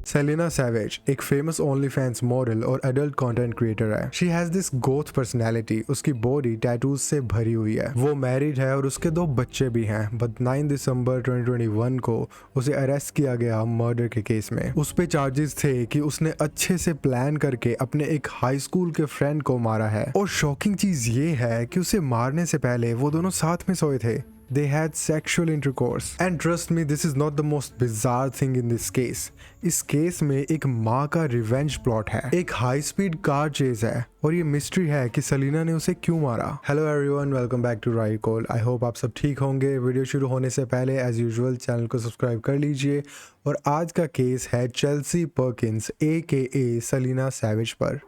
Selina Savage एक famous only fans model और adult content creator है। She has this Goth personality. उसकी body tattoos से भरी हुई है। वो मैरिड है और उसके 2 बच्चे भी हैं। बट 9 दिसंबर 2021 को उसे अरेस्ट किया गया मर्डर के केस में। उस पे चार्जेस थे कि उसने अच्छे से प्लान करके अपने एक हाई स्कूल के फ्रेंड को मारा है। और शॉकिंग चीज ये है कि उसे मारने से पहले वो दोनों साथ में सोए थे। They had sexual intercourse. And trust me, this is not the most bizarre thing in this case. इस केस में एक माँ का रिवेंज प्लॉट है, एक हाई स्पीड कार चेज है और ये मिस्ट्री है कि सलीना ने उसे क्यों मारा। Hello everyone, welcome back to right call. I hope आप सब ठीक होंगे। वीडियो शुरू होने से पहले एज यूजुअल चैनल को सब्सक्राइब कर लीजिए। और आज का केस है Chelsea Perkins AKA Selena Savage पर।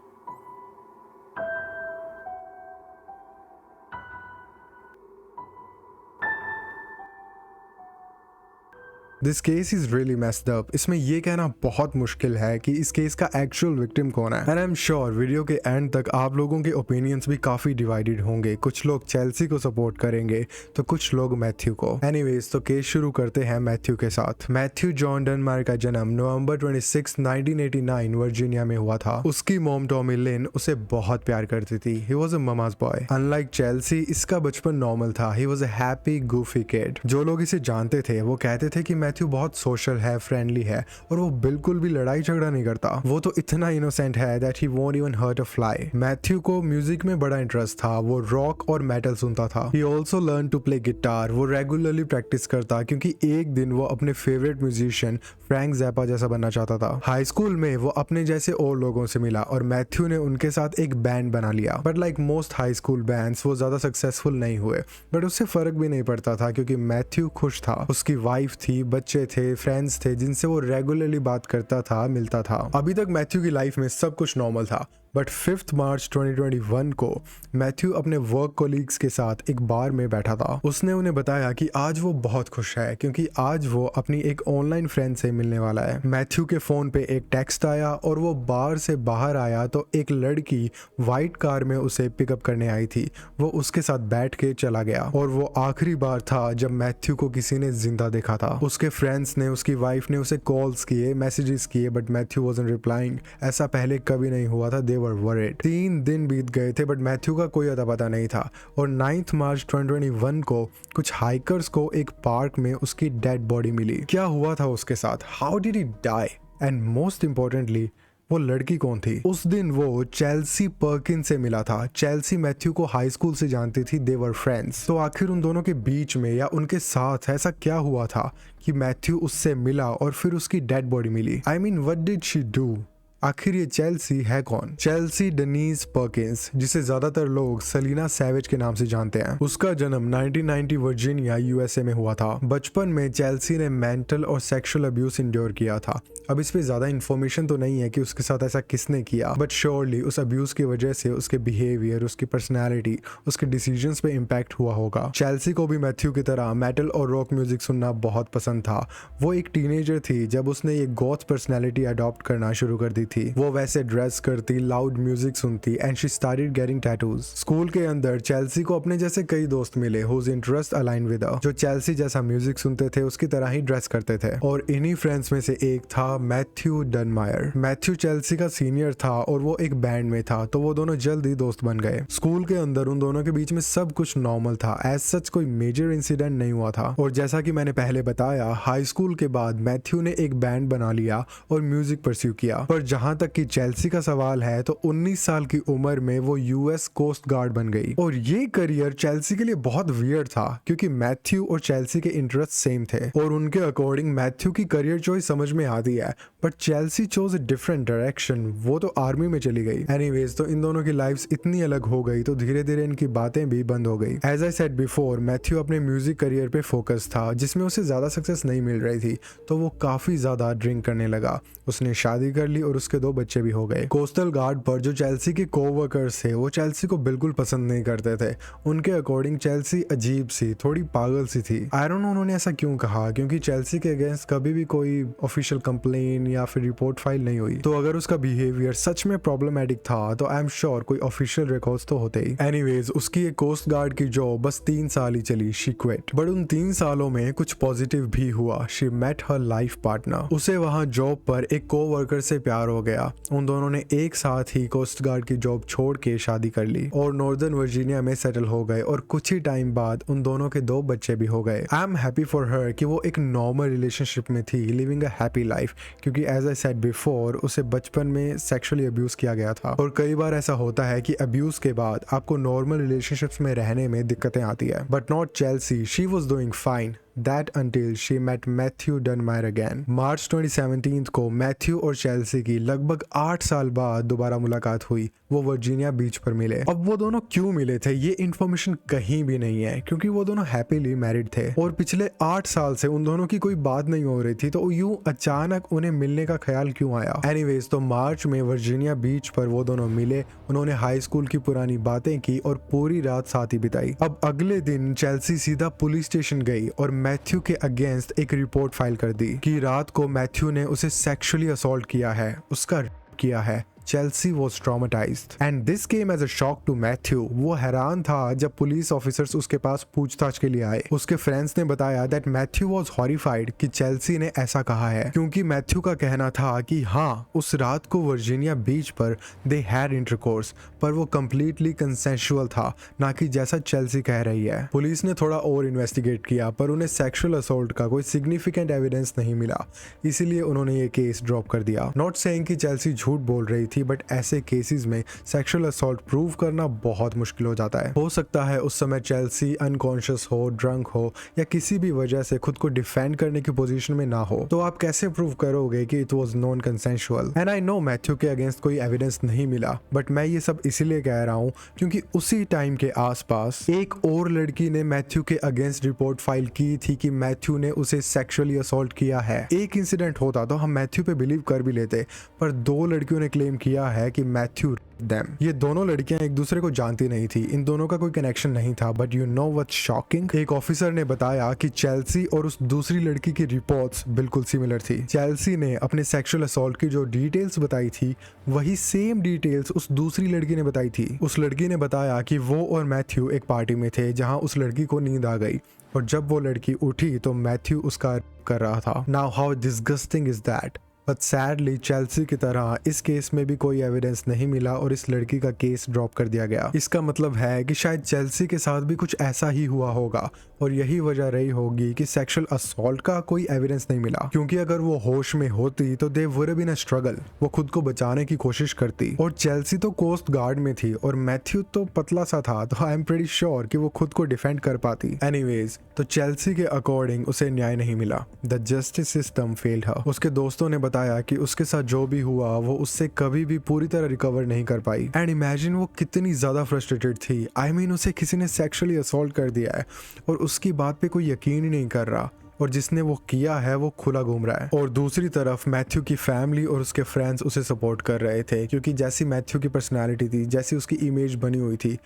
This case is really messed up. इसमें ये कहना बहुत मुश्किल है कि इस केस का एक्चुअल विक्टिम कौन है। And I am sure video के एंड तक आप लोगों के ओपिनियंस भी काफी डिवाइडेड होंगे। कुछ लोग चेल्सी को सपोर्ट करेंगे तो कुछ लोग मैथ्यू को। एनीवेज, तो केस शुरू करते हैं मैथ्यू के साथ। मैथ्यू जॉन डनमायर का जन्म नवंबर 26, 1989 वर्जीनिया में हुआ था। उसकी मॉम टॉमी लिन उसे बहुत प्यार करती थी। He was a mama's boy. Unlike Chelsea, इसका बचपन नॉर्मल था। He was a happy Goofy kid. जो लोग इसे जानते थे वो कहते थे कि मैथ्यू बहुत सोशल है, फ्रेंडली है और वो बिल्कुल भी लड़ाई झगड़ा नहीं करता। वो तो इतना इनोसेंट है that he won't even hurt a fly. Matthew को म्यूजिक में बड़ा इंटरेस्ट था। वो रॉक और मेटल सुनता था। He also learn to play guitar. वो रेगुलरली प्रैक्टिस करता क्योंकि एक दिन वो अपने फेवरेट म्यूजिशियन फ्रैंक ज़ैपा जैसा बनना चाहता था। हाई स्कूल में वो अपने जैसे और लोगों से मिला और मैथ्यू ने उनके साथ एक बैंड बना लिया। But like most high school bands वो ज्यादा सक्सेसफुल नहीं हुए। बट उससे फर्क भी नहीं पड़ता था क्योंकि मैथ्यू खुश था। उसकी वाइफ थी, बच्चे थे, फ्रेंड्स थे जिनसे वो रेगुलरली बात करता था, मिलता था। अभी तक मैथ्यू की लाइफ में सब कुछ नॉर्मल था। बट 5 मार्च 2021 को मैथ्यू अपने वर्क कोलीग्स के साथ एक बार में बैठा था। उसने उन्हें बताया कि आज वो बहुत खुश है क्योंकि आज वो अपनी एक ऑनलाइन फ्रेंड से मिलने वाला है। मैथ्यू के फोन पे एक टेक्स्ट आया और वो बार से बाहर आया तो एक लड़की व्हाइट कार में उसे पिकअप करने आई थी। वो उसके साथ बैठ के चला गया और वो आखिरी बार था जब मैथ्यू को किसी ने जिंदा देखा था। उसके फ्रेंड्स ने, उसकी वाइफ ने उसे कॉल्स किए, मैसेजेस किए, बट मैथ्यू वाज़न्ट रिप्लाइंग। ऐसा पहले कभी नहीं हुआ था। 3 दिन बीत गए थे बट मैथ्यू का कोई अता पता नहीं था। और 9 मार्च 2021 को कुछ हाइकर्स को एक पार्क में उसकी डेड बॉडी मिली। क्या हुआ था उसके साथ? How did he die? And most importantly, वो लड़की कौन थी? उस दिन वो चेल्सी पर्किन से मिला था। चेल्सी मैथ्यू को हाई स्कूल से जानती थी। दे वर फ्रेंड्स। तो आखिर उन दोनों के बीच में या उनके साथ ऐसा क्या हुआ था कि मैथ्यू उससे मिला और फिर उसकी डेड बॉडी मिली? I mean, what did she do? आखिर ये चेल्सी है कौन? चेल्सी डेनीज पर्किंस, जिसे ज्यादातर लोग सलीना सैवेज के नाम से जानते हैं। उसका जन्म 1990 वर्जीनिया USA में हुआ था। बचपन में चेल्सी ने मेंटल और सेक्सुअल अब्यूज इंड्योर किया था। अब इस पे ज्यादा इन्फॉर्मेशन तो नहीं है कि उसके साथ ऐसा किसने किया, बट श्योरली उस अब्यूज की वजह से उसके बिहेवियर, उसकी पर्सनैलिटी, उसके डिसीजंस पे इम्पैक्ट हुआ होगा। चेल्सी को भी मैथ्यू की तरह मेटल और रॉक म्यूजिक सुनना बहुत पसंद था। वो एक टीनेजर थी जब उसने ये गोथ पर्सनैलिटी अडॉप्ट करना शुरू कर दी थी। वो वैसे ड्रेस करती, लाउड म्यूजिक सुनती and she started getting tattoos. School के अंदर चेल्सी को अपने जैसे कई दोस्त मिले whose interest align with her, जो चेल्सी जैसा म्यूजिक सुनते थे, उसकी तरह ही ड्रेस करते थे। और इन्हीं फ्रेंड्स में से एक था मैथ्यू डनमायर। मैथ्यू चेल्सी का सीनियर था और वो एक बैंड में था, तो वो दोनों जल्दी दोस्त बन गए। स्कूल के अंदर उन दोनों के बीच में सब कुछ नॉर्मल था। एज सच कोई मेजर इंसिडेंट नहीं हुआ था। और जैसा कि मैंने पहले बताया, हाई स्कूल के बाद मैथ्यू ने एक बैंड बना लिया और म्यूजिक परस्यू किया। पर जहां तक कि चेल्सी का सवाल है तो 19 साल की उम्र में वो US कोस्ट गार्ड बन गई। और ये करियर चेल्सी के लिए बहुत वियर्ड था क्योंकि मैथ्यू और चेल्सी के इंटरेस्ट सेम थे और उनके अकॉर्डिंग मैथ्यू की करियर चॉइस समझ में आती है, but Chelsea chose a different direction. वो तो आर्मी में चली गई। एनीवेज, तो इन दोनों की लाइफ्स इतनी अलग हो गई तो धीरे धीरे इनकी बातें भी बंद हो गई। As I said before, Matthew अपने म्यूजिक करियर पे फोकस था जिसमें उसे ज्यादा सक्सेस नहीं मिल रही थी, तो वो काफी ज्यादा ड्रिंक करने लगा। उसने शादी कर ली और उसके 2 बच्चे भी हो गए। कोस्टल गार्ड पर जो चेल्सी के कोवर्कर्स थे वो चेल्सी को बिल्कुल पसंद नहीं करते थे। उनके अकॉर्डिंग चेल्सी अजीब सी, थोड़ी पागल सी थी। आई डोंट नो उन्होंने ऐसा क्यों कहा, क्योंकि चेल्सी के अगेंस्ट कभी भी कोई ऑफिशियल कंप्लेन या फिर रिपोर्ट फाइल नहीं हुई। तो अगर उसका बिहेवियर सच में प्रॉब्लमेटिक था तो आई एम श्योर कोई ऑफिशियल रिकॉर्ड्स तो होते ही। एनीवेज उसकी एक कोस्ट गार्ड की जॉब बस 3 साल ही चली, शी क्विट। बट उन 3 सालों में कुछ पॉजिटिव भी हुआ। She met her life partner. उसे वहां जॉब पर एक कोवर्कर से प्यार हो गया। उन दोनों ने एक साथ ही कोस्ट गार्ड की जॉब छोड़ के शादी कर ली और नॉर्दर्न वर्जीनिया में सेटल हो गए और कुछ ही टाइम बाद उन दोनों के 2 बच्चे भी हो गए। I am happy for her कि वो एक नॉर्मल रिलेशनशिप में थी, लिविंग अ हैप्पी लाइफ, क्योंकि एज आई सेड बिफोर उसे बचपन में सेक्सुअली अब्यूज किया गया था। और कई बार ऐसा होता है कि अब्यूज के बाद आपको नॉर्मल रिलेशनशिप्स में रहने में दिक्कतें आती है। But not Chelsea, she was doing fine that until she met Matthew Dunmire again. मार्च 2017 को मैथ्यू और चेल्सी की लगभग 8 साल बाद दोबारा मुलाकात हुई। वो वर्जीनिया बीच पर मिले। अब वो दोनों क्यों मिले थे ये इन्फॉर्मेशन कहीं भी नहीं है, क्योंकि वो दोनों हैप्पीली मैरिड थे और पिछले 8 साल से उन दोनों की कोई बात नहीं हो रही थी, तो यूं अचानक उन्हें मिलने का ख्याल क्यों आया। एनीवेज तो मार्च में वर्जीनिया बीच पर वो दोनों मिले, उन्होंने हाई स्कूल की पुरानी बातें की और पूरी रात साथ ही बिताई। अब अगले दिन चेल्सी सीधा पुलिस स्टेशन गई और मैथ्यू के अगेंस्ट एक रिपोर्ट फाइल कर दी कि रात को मैथ्यू ने उसे सेक्सुअली असॉल्ट किया है, उसका किया है। Chelsea was traumatized and this came as a shock to Matthew. वो हैरान था जब पुलिस ऑफिसर्स उसके पास पूछताछ के लिए आए। उसके फ्रेंड्स ने बताया that Matthew was horrified कि चेल्सी ने ऐसा कहा है, क्योंकि मैथ्यू का कहना था कि हाँ उस रात को वर्जीनिया बीच पर they had intercourse, पर वो completely consensual था, ना कि जैसा चेल्सी कह रही है। पुलिस ने थोड़ा और इन्वेस्टिगेट किया पर उन्हें सेक्सुअल असॉल्ट का कोई सिग्निफिकेंट एविडेंस नहीं मिला, इसीलिए उन्होंने ये केस ड्रॉप कर दिया। नॉट सेइंग कि चेल्सी झूठ बोल रही थी, बट ऐसे केसेस में सेक्सुअल असॉल्ट प्रूव करना बहुत मुश्किल हो जाता है। हो सकता है उस समय चेल्सी अनकॉन्शियस हो, ड्रंक हो या किसी भी वजह से खुद को डिफेंड करने की पोजीशन में ना हो, तो आप कैसे प्रूव करोगे कि it was non consensual. And I know Matthew के अगेंस्ट कोई एविडेंस नहीं मिला, बट मैं ये सब इसीलिए कह रहा हूँ क्योंकि उसी टाइम के आसपास एक और लड़की ने मैथ्यू के अगेंस्ट रिपोर्ट फाइल की थी कि मैथ्यू ने उसे सेक्सुअली असॉल्ट किया है। एक इंसिडेंट होता तो हम मैथ्यू पे बिलीव कर भी लेते, पर 2 लड़कियों ने क्लेम किया है कि मैथ्यू देम। ये दोनों लड़कियां एक दूसरे को जानती नहीं थी, इन दोनों का कोई कनेक्शन नहीं था। But you know what's shocking, एक ऑफिसर ने बताया कि चेल्सी और उस दूसरी लड़की की रिपोर्ट्स बिल्कुल सिमिलर थी। चेल्सी ने अपने सेक्सुअल असॉल्ट की जो डिटेल्स बताई थी वही सेम डिटेल्स उस दूसरी लड़की ने बताई थी। उस लड़की ने बताया कि वो और मैथ्यू एक पार्टी में थे जहां उस लड़की को नींद आ गई और जब वो लड़की उठी तो मैथ्यू उसका कर रहा था। Now how disgusting is that. But sadly Chelsea की तरह इस केस में भी कोई एविडेंस नहीं मिला और इस लड़की का केस ड्रॉप कर दिया गया। इसका मतलब है कि शायद चेल्सी के साथ भी कुछ ऐसा ही हुआ होगा और यही वजह रही होगी कि सेक्सुअल असॉल्ट का कोई एविडेंस नहीं मिला, क्योंकि अगर वो होश में होती तो they would have been a struggle, वो खुद को बचाने की कोशिश करती। और चेल्सी तो कोस्ट गार्ड में थी और मैथ्यू तो पतला सा था, तो आई एम प्रीटी श्योर कि वो खुद को डिफेंड कर पाती। एनीवेज तो चेल्सी के अकॉर्डिंग उसे न्याय नहीं मिला, द जस्टिस सिस्टम फेल्ड हर। उसके दोस्तों ने बताया कि उसके साथ जो भी हुआ वो उससे कभी भी पूरी तरह रिकवर नहीं कर पाई। एंड इमेजिन वो कितनी ज्यादा फ्रस्ट्रेटेड थी। आई मीन उसे किसी ने सेक्सुअली असॉल्ट कर दिया है और उसकी बात पे कोई यकीन ही नहीं कर रहा, और जिसने वो किया है वो खुला घूम रहा है। और दूसरी तरफ मैथ्यू की फैमिली और उसके फ्रेंड्स उसे सपोर्ट कर रहे थे, क्योंकि जैसी मैथ्यू की पर्सनालिटी थी, जैसी उसकी इमेज बनी हुई थी,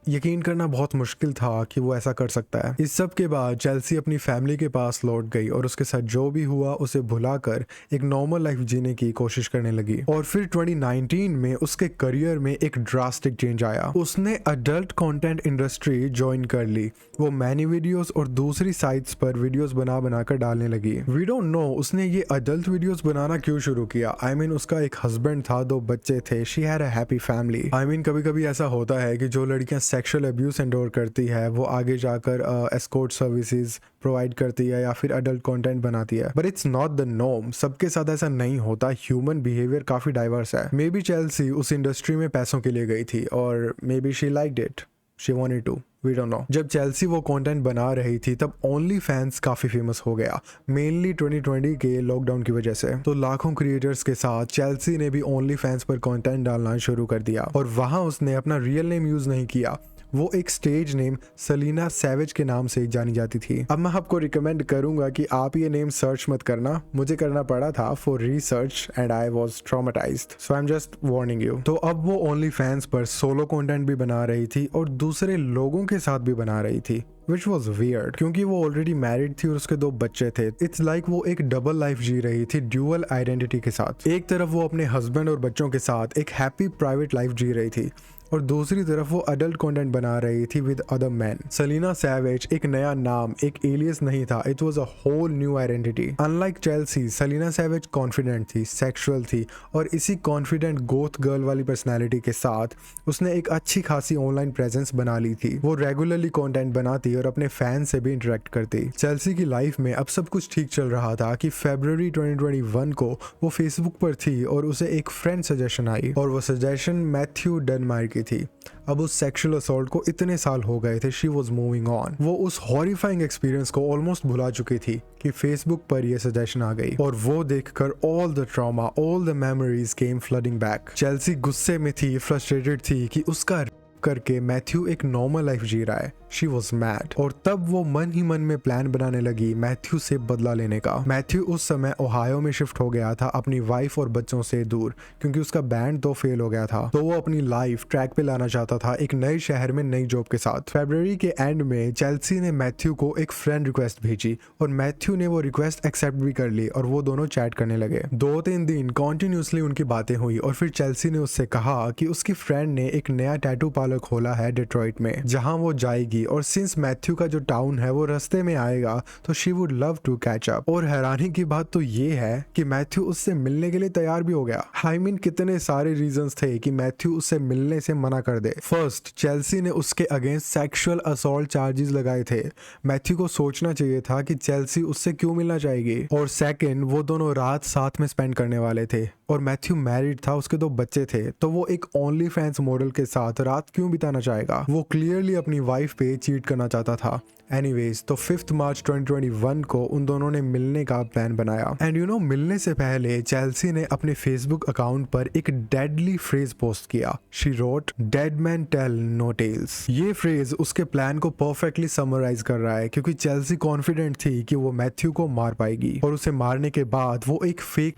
यकीन करना बहुत मुश्किल था कि वो ऐसा कर सकता है। इस सब के बाद चेल्सी अपनी फैमिली के पास लौट गई और उसके साथ जो भी हुआ उसे भुलाकर एक नॉर्मल लाइफ जीने की कोशिश करने लगी। और फिर 2019 में उसके करियर में एक ड्रास्टिक चेंज आया। उसने अडल्ट कंटेंट इंडस्ट्री ज्वाइन कर ली। वो मैनी वीडियोस और दूसरी साइट्स पर वीडियोस बना कर डालने लगी। वी डोंट नो उसने ये अडल्ट वीडियोस बनाना क्यों शुरू किया। आई मीन उसका एक हस्बैंड था, 2 बच्चे थे, she had a happy family. I mean कभी कभी ऐसा होता है कि जो लड़कियां सेक्सुअल अब्यूज एंडोर करती है वो आगे जाकर एस्कॉर्ट सर्विसेज प्रोवाइड करती है या फिर अडल्ट कंटेंट बनाती है, but it's not the norm. सबके साथ ऐसा नहीं होता, ह्यूमन बिहेवियर काफी डाइवर्स है। मे बी चेल्सी उस इंडस्ट्री में पैसों के लिए गई थी और maybe she liked it, she wanted to, we don't know. जब चेल्सी वो कंटेंट बना रही थी तब ओनली फैंस काफी फेमस हो गया, मेनली 2020 के लॉकडाउन की वजह से। तो लाखों क्रिएटर्स के साथ चेल्सी ने भी ओनली फैंस पर कंटेंट डालना शुरू कर दिया और वहां उसने अपना रियल नेम यूज नहीं किया, वो एक स्टेज नेम सेलिना सैवेज के नाम से जानी जाती थी। अब मैं आपको रिकमेंड करूंगा कि आप ये नेम सर्च मत करना, मुझे करना पड़ा था for research and I was traumatised, so I am just warning you. तो अब वो ओनली फैंस पर सोलो कंटेंट भी बना रही थी और दूसरे लोगों के साथ भी बना रही थी, Which was weird, क्योंकि वो ऑलरेडी मैरिड थी और उसके 2 बच्चे थे। इट्स लाइक वो एक डबल लाइफ जी रही थी ड्यूअल आइडेंटिटी के साथ। एक तरफ वो अपने हस्बैंड और बच्चों के साथ एक हैप्पी प्राइवेट लाइफ जी रही थी और दूसरी तरफ वो अडल्ट कंटेंट बना रही थी with other man. Selina Savage एक नया नाम, एक एलियस नहीं था, it was a whole new identity. Unlike Chelsea, Selina Savage confident थी, सेक्सुअल थी और इसी कॉन्फिडेंट गोथ गर्ल वाली पर्सनैलिटी के साथ उसने एक अच्छी खासी ऑनलाइन प्रेजेंस बना ली थी। वो रेगुलरली कंटेंट बनाती और अपने फैन से भी इंटरेक्ट करती। चेल्सी की लाइफ में अब सब कुछ ठीक चल रहा था कि फरवरी 2021 को वो फेसबुक पर थी और उसे एक फ्रेंड सजेशन आई और वो सजेशन मैथ्यू डेनमायर की थी। अब उस सेक्सुअल असॉल्ट को इतने साल हो गए थे, शी वॉज मूविंग ऑन। वो उस हॉरिफाइंग एक्सपीरियंस को ऑलमोस्ट भुला चुकी थी कि फेसबुक पर ये सजेशन आ गई और वो देखकर all the trauma, all the memories came flooding back. Chelsea गुस्से में थी, फ्रस्ट्रेटेड थी कि उसका करके मैथ्यू एक नॉर्मल लाइफ जी रहा है। शी वॉज मैड और तब वो मन ही मन में प्लान बनाने लगी मैथ्यू से बदला लेने का। मैथ्यू उस समय ओहायो में शिफ्ट हो गया था अपनी वाइफ और बच्चों से दूर, क्योंकि उसका बैंड तो फेल हो गया था। तो वो अपनी लाइफ ट्रैक पे लाना चाहता था एक नए शहर में नई जॉब के साथ। फरवरी के एंड में चेल्सी ने मैथ्यू को एक फ्रेंड रिक्वेस्ट भेजी और मैथ्यू ने वो रिक्वेस्ट एक्सेप्ट भी कर ली और वो दोनों चैट करने लगे। 2-3 दिन कॉन्टिन्यूसली उनकी बातें हुई और फिर चेल्सी ने उससे कहा कि उसकी फ्रेंड ने एक नया टैटू पार्लर खोला है डिट्रॉइट में, जहां वो जाएगी और सिंस मैथ्यू का जो टाउन है वो रास्ते में आएगा तो she would love to catch up. और हैरानी की बात तो ये है कि मैथ्यू उससे मिलने के लिए तैयार भी हो गया। आई मीन कितने सारे रीजंस थे कि मैथ्यू उससे मिलने से मना कर दे। फर्स्ट, चेल्सी ने उसके अगेंस्ट सेक्सुअल असॉल्ट चार्जेस लगाए थे। मैथ्यू को सोचना चाहिए था कि चेल्सी उससे क्यों मिलना चाहेगी। और सेकंड, वो दोनों रात साथ में स्पेंड करने वाले थे और मैथ्यू मैरिड था, उसके 2 बच्चे थे, तो वो एक ओनली फैंस मॉडल के साथ रात क्यों बिताना चाहेगा। वो क्लियरली अपनी वाइफ पे चीट करना चाहता था। एनीवेज, तो 5 मार्च 2021 को उन दोनों ने मिलने का प्लान बनाया। एंड यू नो, मिलने से पहले चेल्सी ने अपने फेसबुक अकाउंट पर एक डेडली फ्रेज पोस्ट किया। She wrote, dead man tell no tales. ये फ्रेज उसके प्लान को परफेक्टली समराइज कर रहा है, क्योंकि चेल्सी कॉन्फिडेंट थी कि वो मैथ्यू को मार पाएगी और उसे मारने के बाद वो एक फेक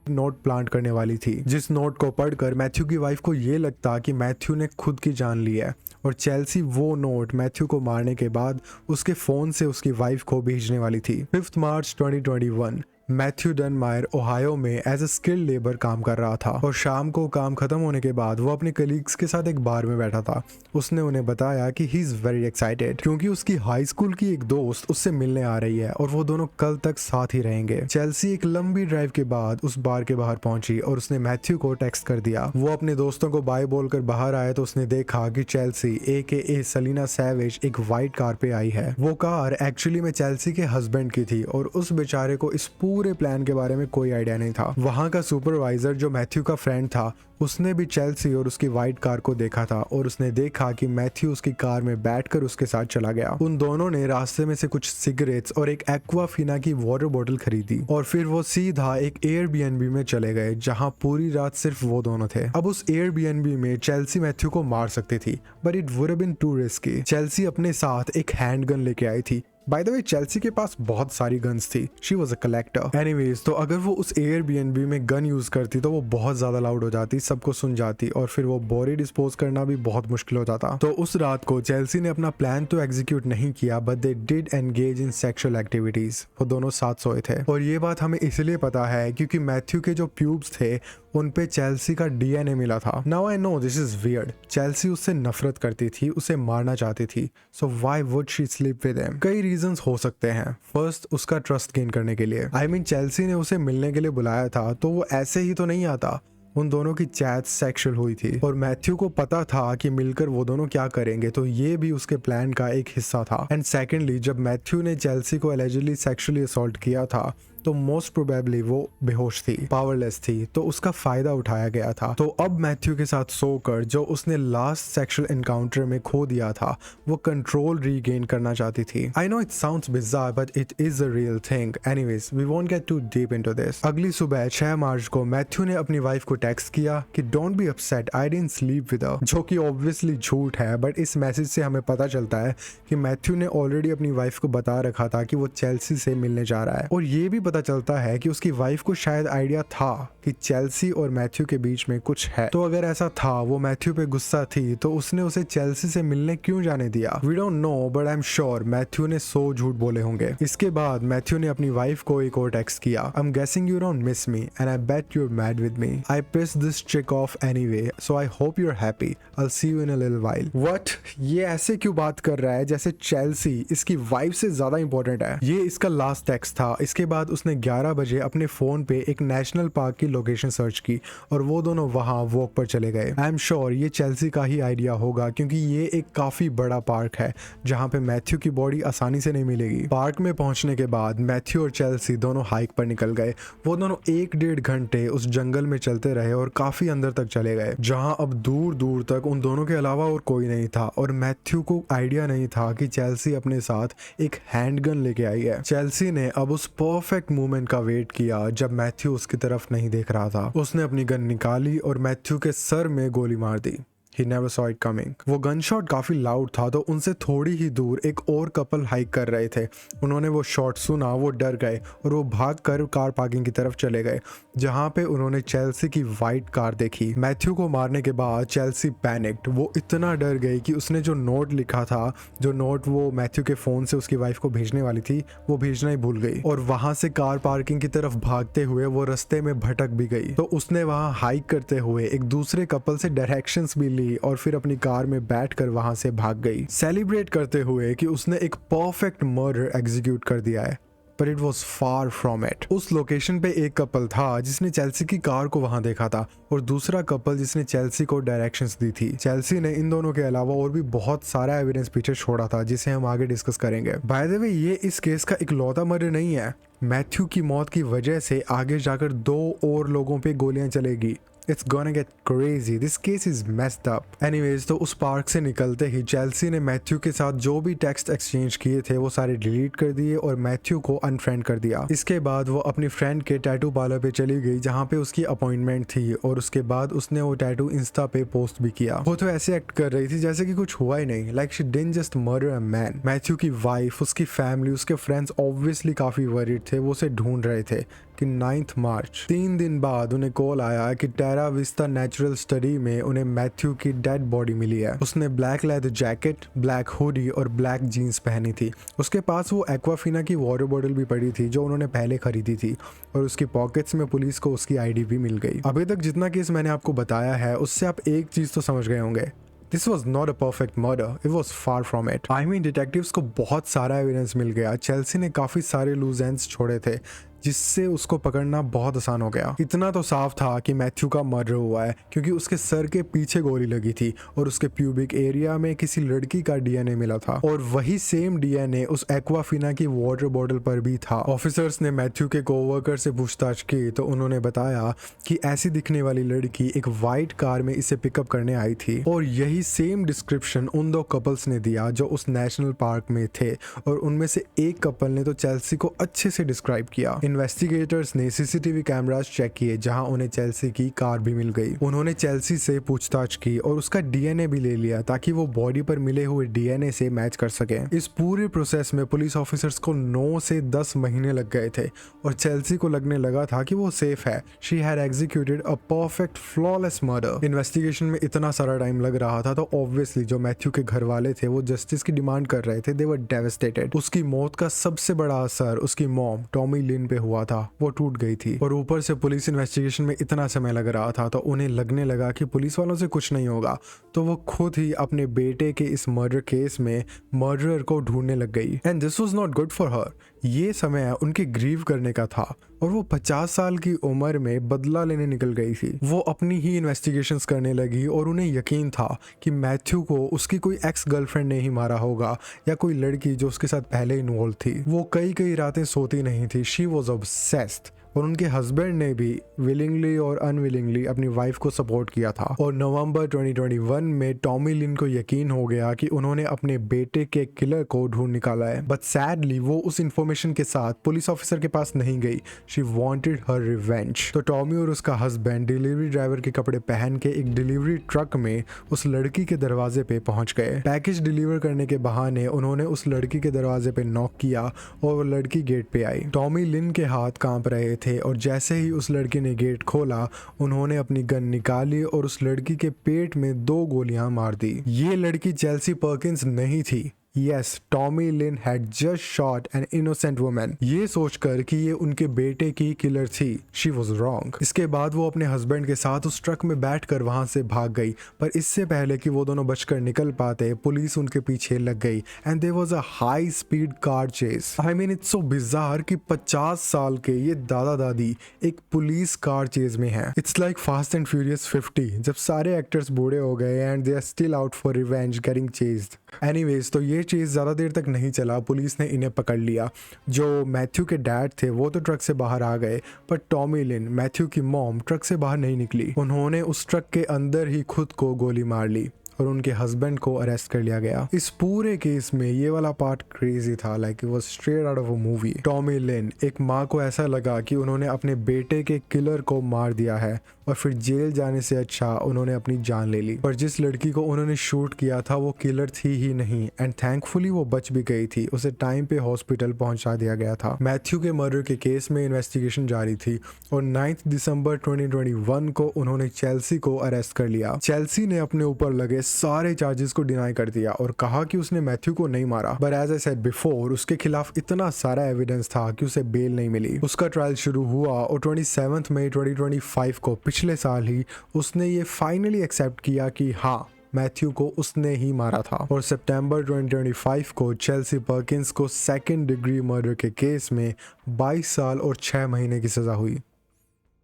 नोट प्लांट करने वाली थी, जिस नोट को पढ़कर मैथ्यू की वाइफ को ये लगता कि मैथ्यू ने खुद की जान ली है और चेल्सी वो नोट मैथ्यू को मारने के बाद उसके फोन से उसकी वाइफ को भेजने वाली थी। 5 मार्च 2021 मैथ्यू डेनमायर ओहायो में एज अ स्किल्ड लेबर काम कर रहा था और शाम को काम खत्म होने के बाद वो अपने कलीग्स के साथ एक बार में बैठा था। उसने उन्हें बताया कि ही इज वेरी एक्साइटेड क्योंकि उसकी हाई स्कूल की एक दोस्त उससे मिलने आ रही है और वो दोनों कल तक साथ ही रहेंगे। चेल्सी एक लंबी ड्राइव के बाद उस बार के बाहर पहुंची और उसने मैथ्यू को टेक्स्ट कर दिया। वो अपने दोस्तों को बाय बोलकर बाहर आया तो उसने देखा कि चेल्सी AKA सेलिना सैवेज एक व्हाइट कार पे आई है। वो कार एक्चुअली में चेल्सी के हस्बैंड की थी और उस बेचारे को इस पूरे प्लान के बारे में कोई आइडिया नहीं था। वहां का सुपरवाइजर जो मैथ्यू का फ्रेंड था, उसने भी चेल्सी और उसकी व्हाइट कार को देखा था और उसने देखा कि मैथ्यू उसकी कार में बैठकर उसके साथ चला गया। उन दोनों ने रास्ते में से कुछ सिगरेट्स और एक एक्वाफिना की वाटर बोतल खरीदी और फिर वो सीधा एक एयरबीएनबी में चले गए, जहां पूरी रात सिर्फ वो दोनों थे। अब उस एयरबीएनबी में चेल्सी मैथ्यू को मार सकती थी, but it would have been too risky. Chelsea अपने साथ एक हैंडगन लेके आई थी। बाय द वे, चेल्सी के पास बहुत सारी गन्स थी, she was a collector. Anyways, तो अगर वो उस एयरबीएनबी में गन यूज करती तो वो बहुत ज्यादा लाउड हो जाती, सबको सुन जाती और फिर वो बॉडी डिस्पोज करना भी बहुत मुश्किल हो जाता। तो उस रात को चेल्सी ने अपना प्लान तो एग्जीक्यूट नहीं किया, but they did engage in sexual activities. वो दोनों साथ सोए थे और ये बात हमें इसलिए पता है क्योंकि मैथ्यू के जो प्यूब्स थे उन पे चेल्सी का DNA मिला था। Now I know this is weird. Chelsea उससे नफरत करती थी, उसे मारना चाहती थी, so why would she sleep with him? कई रीजंस हो सकते हैं। फर्स्ट, उसका ट्रस्ट गेन करने के लिए। आई मीन चेल्सी ने उसे मिलने के लिए बुलाया था तो वो ऐसे ही तो नहीं आता। उन दोनों की चैट सेक्सुअल हुई थी और मैथ्यू को पता था कि मिलकर वो दोनों क्या करेंगे, तो ये भी उसके प्लान का एक हिस्सा था। एंड सेकेंडली, जब मैथ्यू ने चेल्सी को एलिजिडली सेक्सुअली असॉल्ट किया था तो मोस्ट प्रोबेबली वो बेहोश थी, पावरलेस थी, तो उसका फायदा उठाया गया था। तो अब मैथ्यू के साथ सोकर जो उसने लास्ट सेक्सुअल एनकाउंटर में खो दिया था, वो कंट्रोल रीगेन करना चाहती थी। I know it sounds bizarre but it is a real thing. Anyways we won't get too deep into this. अगली सुबह 6 मार्च को मैथ्यू ने अपनी वाइफ को टेक्स्ट किया कि don't be upset, I didn't sleep with her, जो कि ऑब्वियसली झूठ है, बट इस मैसेज से हमें पता चलता है कि मैथ्यू ने ऑलरेडी अपनी वाइफ को बता रखा था कि वो चेल्सी से मिलने जा रहा है। और ये भी पता चलता है कि उसकी वाइफ को शायद आइडिया था कि चेल्सी और मैथ्यू के बीच में कुछ है। तो अगर ऐसा था, वो मैथ्यू पे गुस्सा थी, तो उसने उसे चेल्सी से मिलने क्यों जाने दिया? We don't know but I am sure Matthew ने 100 झूठ बोले होंगे। इसके बाद मैथ्यू ने अपनी वाइफ को एक और टेक्स्ट किया, I am guessing you don't miss me and I bet you are mad with me, I pissed this chick off anyway, so I hope you are happy, I will see you in a little while. What? ये ऐसे क्यों बात कर रहा है जैसे Chelsea इसकी wife से ज्यादा इंपॉर्टेंट है? ये इसका लास्ट टेक्स्ट था। इसके बाद उसने 11 बजे अपने फोन पे एक नेशनल पार्क की लोकेशन सर्च की और वो दोनों वहां वॉक पर चले गए। आई एम श्योर ये चेल्सी का ही आइडिया होगा, क्योंकि ये एक काफी बड़ा पार्क है जहाँ पे मैथ्यू की बॉडी आसानी से नहीं मिलेगी। पार्क में पहुंचने के बाद मैथ्यू और चेल्सी दोनों हाइक पर निकल गए। वो दोनों 1-1.5 घंटे उस जंगल में चलते रहे और काफी अंदर तक चले गए, जहां अब दूर दूर तक उन दोनों के अलावा और कोई नहीं था। और मैथ्यू को आइडिया नहीं था कि चेल्सी अपने साथ एक हैंडगन लेके आई है। चेल्सी ने अब उस परफेक्ट मोमेंट का वेट किया जब मैथ्यू उसकी तरफ नहीं देख रहा था। उसने अपनी गन निकाली और मैथ्यू के सर में गोली मार दी। He never saw it coming. वो गन शॉट काफी लाउड था, तो उनसे थोड़ी ही दूर एक और कपल हाइक कर रहे थे। उन्होंने वो शॉट सुना, वो डर गए और वो भागकर कार पार्किंग की तरफ चले गए, जहां पे उन्होंने चेल्सी की वाइट कार देखी। मैथ्यू को मारने के बाद चेल्सी पैनिक्ड। वो इतना डर गई कि उसने जो नोट लिखा था, जो नोट वो मैथ्यू के फोन से उसकी वाइफ को भेजने वाली थी, वो भेजना ही भूल गई और वहां से कार पार्किंग की तरफ भागते हुए वो रास्ते में भटक भी गई। तो उसने वहां हाइक करते हुए एक दूसरे कपल से डायरेक्शंस भी ली और फिर अपनी कार में बैठकर वहां से भाग गई, सेलिब्रेट करते हुए कि उसने एक परफेक्ट मर्डर एग्जीक्यूट कर दिया है। But it was far from it. उस लोकेशन पे एक कपल था जिसने चेल्सी की कार को वहां देखा था और दूसरा कपल जिसने चेल्सी को डायरेक्शंस दी थी। चेल्सी ने इन दोनों के अलावा और भी बहुत सारा एविडेंस पीछे छोड़ा था, जिसे हम आगे डिस्कस करेंगे। बाय द वे, ये इस केस का इकलौता मर्डर नहीं है। मैथ्यू की मौत की वजह से आगे जाकर 2 और लोगों पे गोलियां चलेगी। It's gonna get crazy. This case is messed up. Anyways, तो उस पार्क से निकलते ही चेल्सी ने मैथ्यू के साथ जो भी टेक्स्ट एक्सचेंज किए थे वो सारे डिलीट कर दिए और मैथ्यू को अनफ्रेंड कर दिया। इसके बाद वो अपनी फ्रेंड के टैटू पार्लर पे चली गई, जहाँ पे उसकी अपॉइंटमेंट थी, और उसके बाद उसने वो टैटू इंस्टा पे पोस्ट भी किया। वो तो ऐसे एक्ट कर रही थी जैसे कि कुछ हुआ ही नहीं, like she didn't just murder a man. Matthew की वाइफ, उसकी फैमिली, उसके फ्रेंड्स ऑब्वियसली काफी वरीड थे। वो उसे ढूंढ रहे थे कि 9 मार्च 3 दिन बाद उन्हें कॉल आया कि टेरा विस्टा नेचुरल स्टडी में उन्हें मैथ्यू की डेड बॉडी मिली है। उसने black leather jacket, black hoodie और ब्लैक जीन्स पहनी थी। उसके पास वो एक्वाफिना की वाटर बॉटल भी पड़ी थी जो उन्होंने पहले खरीदी थी, और उसकी पॉकेट्स में पुलिस को उसकी आईडी भी मिल गई। अभी तक जितना केस मैंने आपको बताया है उससे आप एक चीज तो समझ गए होंगे, This was not a perfect murder. It was far from it. I mean, detectives को बहुत सारा एविडेंस मिल गया। चेल्सी ने काफी सारे लूज एंड्स छोड़े थे, जिससे उसको पकड़ना बहुत आसान हो गया। इतना तो साफ था कि मैथ्यू का मर्डर हुआ है, क्योंकि उसके सर के पीछे गोली लगी थी और उसके प्यूबिक एरिया में किसी लड़की का डीएनए मिला था, और वही सेम डीएनए उस एक्वाफिना की वाटर बॉटल पर भी था। ऑफिसर्स ने मैथ्यू के कोवर्कर से पूछताछ की तो उन्होंने बताया कि ऐसी दिखने वाली लड़की एक वाइट कार में इसे पिकअप करने आई थी, और यही सेम डिस्क्रिप्शन उन 2 कपल्स ने दिया जो उस नेशनल पार्क में थे, और उनमें से एक कपल ने तो चेल्सी को अच्छे से डिस्क्राइब किया। इन्वेस्टिगेटर्स ने सीसीटीवी कैमरास चेक किए, जहां उन्हें चेल्सी की कार भी मिल गई। उन्होंने चेल्सी से पूछताछ की और उसका डीएनए भी ले लिया ताकि वो बॉडी पर मिले हुए डीएनए से मैच कर सके। इस पूरे प्रोसेस में पुलिस ऑफिसर्स को 9 से 10 महीने लग गए थे, और चेल्सी को लगने लगा था कि वो सेफ है। She had executed a perfect flawless murder. Investigation में इतना सारा टाइम लग रहा था, तो ऑब्वियसली जो मैथ्यू के घर वाले थे वो जस्टिस की डिमांड कर रहे थे। दे वर डेवास्टेटेड। उसकी मौत का सबसे बड़ा असर उसकी मॉम टॉमी लिन पे हुआ था। वो टूट गई थी, और ऊपर से पुलिस इन्वेस्टिगेशन में इतना समय लग रहा था, तो उन्हें लगने लगा कि पुलिस वालों से कुछ नहीं होगा, तो वो खुद ही अपने बेटे के इस मर्डर केस में मर्डरर को ढूंढने लग गई। And this was not good for her. ये समय उनके ग्रीव करने का था और वो 50 साल की उम्र में बदला लेने निकल गई थी। वो अपनी ही इन्वेस्टिगेशंस करने लगी और उन्हें यकीन था कि मैथ्यू को उसकी कोई एक्स गर्लफ्रेंड ने ही मारा होगा या कोई लड़की जो उसके साथ पहले इन्वॉल्व थी। वो कई कई रातें सोती नहीं थी। शी वॉज ऑब्सेस्ड और उनके हस्बैंड ने भी विलिंगली और अनविलिंगली अपनी वाइफ को सपोर्ट किया था। और नवंबर 2021 में टॉमी लिन को यकीन हो गया कि उन्होंने अपने बेटे के किलर को ढूंढ निकाला है। बट सैडली वो उस इंफॉर्मेशन के साथ पुलिस ऑफिसर के पास नहीं गई। She wanted her revenge. तो टॉमी और उसका हस्बैंड डिलीवरी ड्राइवर के कपड़े पहन के एक डिलीवरी ट्रक में उस लड़की के दरवाजे पे पहुंच गए। पैकेज डिलीवर करने के बहाने उन्होंने उस लड़की के दरवाजे पे नॉक किया और वो लड़की गेट पे आई। टॉमी लिन के हाथ कांप रहे थे और जैसे ही उस लड़की ने गेट खोला उन्होंने अपनी गन निकाली और उस लड़की के पेट में 2 गोलियां मार दी। ये लड़की चेल्सी पर्किंस नहीं थी। Yes, Tommy Lynn had just shot an innocent woman। ये सोचकर कि ये उनके बेटे की किलर थी, she was wrong। इसके बाद वो अपने हस्बैंड के साथ उस ट्रक में बैठकर वहां से भाग गई, पर इससे पहले कि वो दोनों बचकर निकल पाते पुलिस उनके पीछे लग गई and there was a high speed car chase। I mean it's so bizarre कि 50 साल के ये दादा दादी एक पुलिस कार चेज में हैं। It's like Fast and Furious 50 जब सारे एक्टर्स बूढ़े हो गए and they are still out for revenge getting chased। Anyways, तो ये चीज़ ज़्यादा देर तक नहीं चला। पुलिस ने इन्हें पकड़ लिया। जो मैथ्यू के डैड थे वो तो ट्रक से बाहर आ गए, पर टॉमी लिन मैथ्यू की मॉम ट्रक से बाहर नहीं निकली। उन्होंने उस ट्रक के अंदर ही खुद को गोली मार ली और उनके हस्बैंड को अरेस्ट कर लिया गया। इस पूरे केस में ये वाला पार्ट क्रेजी था, like it was straight out of a movie. Tommy Lynn एक माँ को ऐसा लगा कि उन्होंने अपने बेटे के किलर को मार दिया है और फिर जेल जाने से अच्छा उन्होंने अपनी जान ले ली। पर जिस लड़की को उन्होंने शूट किया था वो किलर थी ही नहीं एंड थैंकफुली वो बच भी गई थी। उसे टाइम पे हॉस्पिटल पहुंचा दिया गया था। मैथ्यू के मर्डर के केस में इन्वेस्टिगेशन जारी थी और 9 दिसंबर 2021 को उन्होंने चेल्सी को अरेस्ट कर लिया। चेल्सी ने अपने ऊपर लगे सारे चार्जेस को डिनाई कर दिया और कहा कि उसने मैथ्यू को नहीं मारा। But as I said before उसके खिलाफ इतना सारा एविडेंस था कि उसे बेल नहीं मिली। उसका ट्रायल शुरू हुआ और 27 मई 2025 को पिछले साल ही उसने ये फाइनली एक्सेप्ट किया कि हाँ मैथ्यू को उसने ही मारा था। और सितंबर 2025 को चेल्सी पर्किंस को 2nd डिग्री मर्डर के केस में 22 साल और 6 महीने की सजा हुई।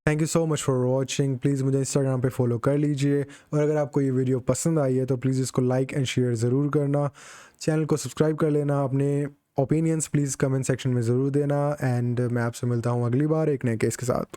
Thank you so much for watching. Please मुझे इंस्टाग्राम पे फॉलो कर लीजिए और अगर आपको ये वीडियो पसंद आई है तो प्लीज़ इसको लाइक एंड शेयर ज़रूर करना। चैनल को सब्सक्राइब कर लेना। अपने ओपिनियंस प्लीज़ कमेंट सेक्शन में ज़रूर देना एंड मैं आपसे मिलता हूँ अगली बार एक नए केस के साथ।